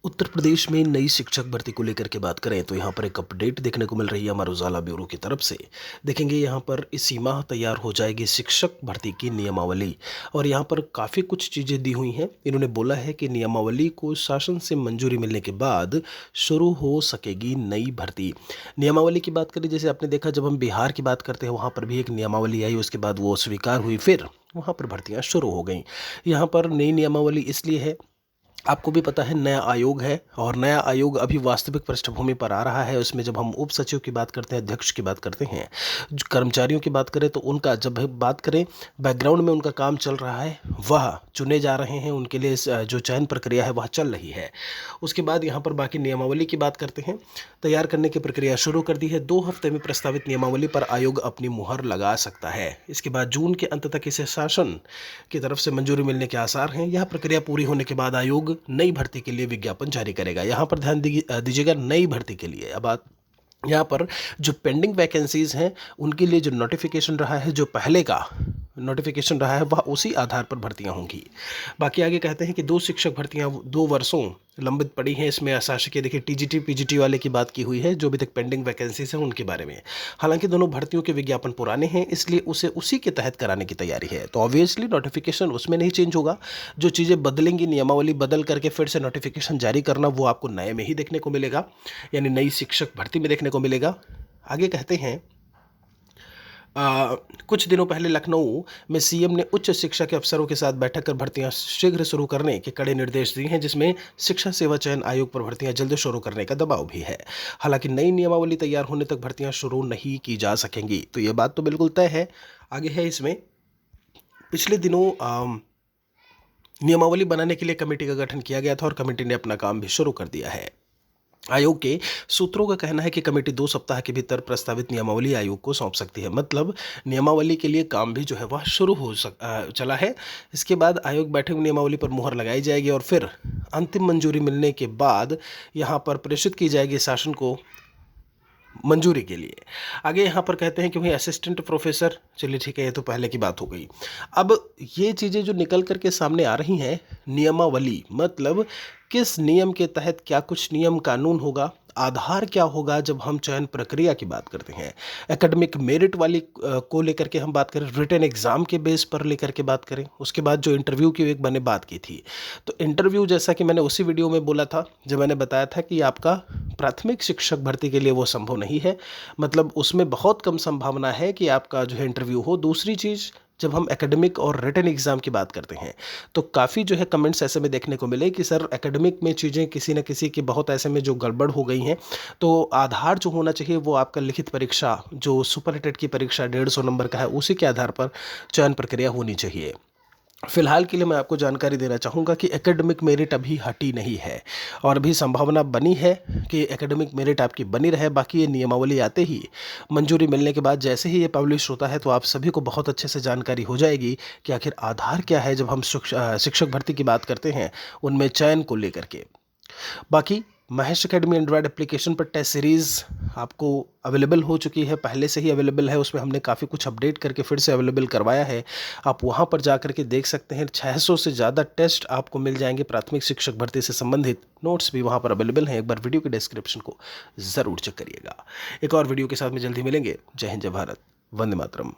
उत्तर प्रदेश में नई शिक्षक भर्ती को लेकर के बात करें तो यहाँ पर एक अपडेट देखने को मिल रही है अमर उजाला ब्यूरो की तरफ से। देखेंगे यहाँ पर इसी माह तैयार हो जाएगी शिक्षक भर्ती की नियमावली और यहाँ पर काफ़ी कुछ चीज़ें दी हुई हैं। इन्होंने बोला है कि नियमावली को शासन से मंजूरी मिलने के बाद शुरू हो सकेगी नई भर्ती। नियमावली की बात करें, जैसे आपने देखा जब हम बिहार की बात करते हैं वहाँ पर भी एक नियमावली आई, उसके बाद वो स्वीकार हुई, फिर वहाँ पर भर्तियाँ शुरू हो गई। यहाँ पर नई नियमावली इसलिए है, आपको भी पता है नया आयोग है और नया आयोग अभी वास्तविक पृष्ठभूमि पर आ रहा है। उसमें जब हम उप सचिव की बात करते हैं, अध्यक्ष की बात करते हैं, जो कर्मचारियों की बात करें तो उनका जब बात करें बैकग्राउंड में उनका काम चल रहा है, वह चुने जा रहे हैं, उनके लिए जो चयन प्रक्रिया है वह चल रही है। उसके बाद यहाँ पर बाकी नियमावली की बात करते हैं, तैयार करने की प्रक्रिया शुरू कर दी है। 2 हफ्ते में प्रस्तावित नियमावली पर आयोग अपनी मुहर लगा सकता है। इसके बाद जून के अंत तक इसे शासन की तरफ से मंजूरी मिलने के आसार हैं। यह प्रक्रिया पूरी होने के बाद आयोग नई भर्ती के लिए विज्ञापन जारी करेगा। यहाँ पर ध्यान दीजिएगा, नई भर्ती के लिए। अब यहाँ पर जो पेंडिंग वैकेंसीज हैं उनके लिए जो नोटिफिकेशन रहा है, जो पहले का नोटिफिकेशन रहा है, वह उसी आधार पर भर्तियां होंगी। बाकी आगे कहते हैं कि 2 शिक्षक भर्तियां 2 वर्षों लंबित पड़ी हैं। इसमें अशासकीय, देखिए टीजीटी पीजीटी वाले की बात की हुई है, जो अभी तक पेंडिंग वैकेंसीज हैं उनके बारे में। हालांकि दोनों भर्तियों के विज्ञापन पुराने हैं, इसलिए उसे उसी के तहत कराने की तैयारी है। तो ऑब्वियसली नोटिफिकेशन उसमें नहीं चेंज होगा। जो चीज़ें बदलेंगी, नियमावली बदल करके फिर से नोटिफिकेशन जारी करना, वो आपको नए में ही देखने को मिलेगा, यानी नई शिक्षक भर्ती में देखने को मिलेगा। आगे कहते हैं कुछ दिनों पहले लखनऊ में सीएम ने उच्च शिक्षा के अफसरों के साथ बैठक कर भर्तियां शीघ्र शुरू करने के कड़े निर्देश दिए हैं, जिसमें शिक्षा सेवा चयन आयोग पर भर्तियां जल्द शुरू करने का दबाव भी है। हालांकि नई नियमावली तैयार होने तक भर्तियां शुरू नहीं की जा सकेंगी, तो ये बात तो बिल्कुल तय है। आगे है इसमें, पिछले दिनों नियमावली बनाने के लिए कमेटी का गठन किया गया था और कमेटी ने अपना काम भी शुरू कर दिया है। आयोग के सूत्रों का कहना है कि कमेटी 2 सप्ताह के भीतर प्रस्तावित नियमावली आयोग को सौंप सकती है। मतलब नियमावली के लिए काम भी जो है वह शुरू चला है। इसके बाद आयोग बैठक में नियमावली पर मुहर लगाई जाएगी और फिर अंतिम मंजूरी मिलने के बाद यहाँ पर प्रेषित की जाएगी शासन को मंजूरी के लिए। आगे यहाँ पर कहते हैं कि भाई असिस्टेंट प्रोफेसर, चलिए ठीक है, ये तो पहले की बात हो गई। अब ये चीज़ें जो निकल करके सामने आ रही हैं, नियमावली मतलब किस नियम के तहत क्या कुछ नियम कानून होगा, आधार क्या होगा। जब हम चयन प्रक्रिया की बात करते हैं, एकेडमिक मेरिट वाली को लेकर के हम बात करें, रिटन एग्ज़ाम के बेस पर लेकर के बात करें, उसके बाद जो इंटरव्यू की एक मैंने बात की थी, तो इंटरव्यू जैसा कि मैंने उसी वीडियो में बोला था, जब मैंने बताया था कि आपका प्राथमिक शिक्षक भर्ती के लिए वो संभव नहीं है, मतलब उसमें बहुत कम संभावना है कि आपका जो है इंटरव्यू हो। दूसरी चीज़, जब हम एकेडमिक और रिटन एग्ज़ाम की बात करते हैं तो काफ़ी जो है कमेंट्स ऐसे में देखने को मिले कि सर एकेडमिक में चीज़ें किसी न किसी की बहुत ऐसे में जो गड़बड़ हो गई हैं, तो आधार जो होना चाहिए वो आपका लिखित परीक्षा, जो सुपरटेट की परीक्षा 150 नंबर का है, उसी के आधार पर चयन प्रक्रिया होनी चाहिए। फिलहाल के लिए मैं आपको जानकारी देना चाहूँगा कि एकेडमिक मेरिट अभी हटी नहीं है और अभी संभावना बनी है कि एकेडमिक मेरिट आपकी बनी रहे। बाकी ये नियमावली आते ही, मंजूरी मिलने के बाद जैसे ही ये पब्लिश होता है, तो आप सभी को बहुत अच्छे से जानकारी हो जाएगी कि आखिर आधार क्या है जब हम शिक्षक भर्ती की बात करते हैं उनमें चयन को लेकर के। बाकी महेश अकेडमी एंड्रॉयड एप्लीकेशन पर टेस्ट सीरीज़ आपको अवेलेबल हो चुकी है, पहले से ही अवेलेबल है। उसमें हमने काफ़ी कुछ अपडेट करके फिर से अवेलेबल करवाया है। आप वहां पर जा करके देख सकते हैं। 600 से ज़्यादा टेस्ट आपको मिल जाएंगे। प्राथमिक शिक्षक भर्ती से संबंधित नोट्स भी वहां पर अवेलेबल हैं। एक बार वीडियो के डिस्क्रिप्शन को ज़रूर चेक करिएगा। एक और वीडियो के साथ में जल्दी मिलेंगे। जय हिंद, जय भारत, वंदे मातरम।